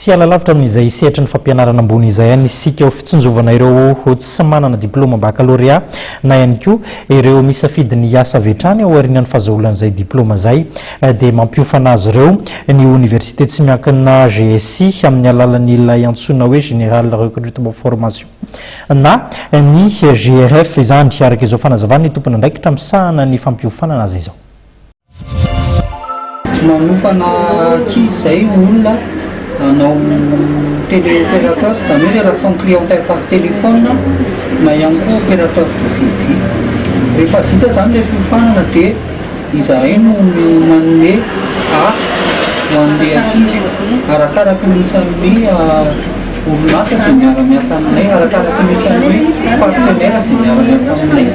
tsy alalavitra amin'izay sehatra ny fampianarana ambony izay any isika ho fitsonjovana ireo tsy manana diplôma baccalauréat na ihany koa ireo misafidy ny asa vetrany ao aorian'ny fahazaholan'izay diplôma zay dia mampiofana azy ireo ny université tsy miankina GSI amin'ny alalan'ny ilay antsoina hoe général recrutement formation na ny GRF izany araka izao fanazavana ny tompony andraikitra misahana ny fampiofanana azy izao. Manofana ankizy olona anao téléopérateur zany hoe relation clientèle par téléphone na ihany koa opérateur de saisie. Rehefa vita zany ilay fiofanana dia izahay no manome asa ho an'ilay ankizy arakaraka ny isan'ny orinasa izay miara-miasa aminay, arakaraka ny isan'ny partenaire izay miara-miasa aminay.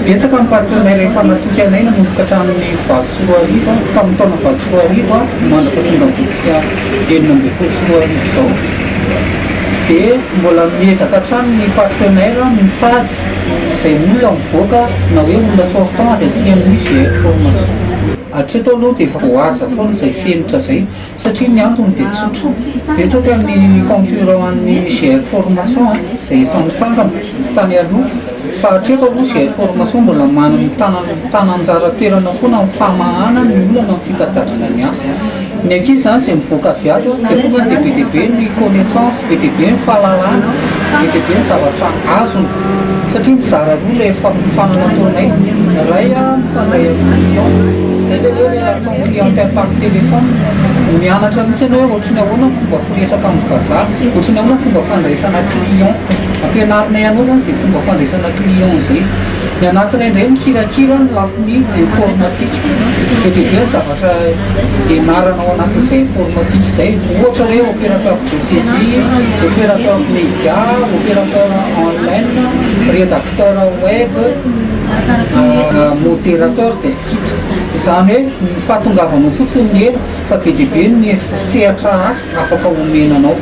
Betsaka ny partenaire efa natoky anay nanomboka hatramin'ny valo sy roa arivo tamin'ny taona valo sy roa arivo mandaka tonga vitsika 14 izao. Dia mbola miezaka hatramin'ny partenaire mitady izay olona mivoaka na hoe olona sortant avy aty amin'ny GF formation. Hatreto aloha dia efa voahaja foana izay fenitra izay satria ny antony dia tsotra. Betsaka ny concurrent-n'ny GF formation izay efa mitsangana tany aloha fa hatreto aloha GF formation mbola manana tananjara toerana foana amin'ny famahana ny olona amin'ny fitadiavana ny asa. Ny ankizy zany izay mivoaka avy ato dia tonga dia be dia be ny connaissance, be dia be ny fahalalana, be dia be ny zavatra azony satria mizara roa ilay fampifanana ataonay. Ray mifandray amin'ny zay le hoe relation clientèle par téléphone mianatra mihitsy ianao hoe ohatrany ahoana fomba firesaka amin'ny vazaha, ohatrany ahoana fomba fandraisana client. Ampianarinay anao zany izay fomba fandraisana client izay. Ny anatinay indray mikirakira ny lafiny informatique dia dia zavatra ianarana ao anatin'izay informatique izay ohatra hoe opérateur de saisie, opérateur média, opérateur en ligne, rédacteur web, modérateur de site. Izany hoe ny fahatongavanao fotsiny ny hela fa be dia be ny sehatra asa afaka omenanao.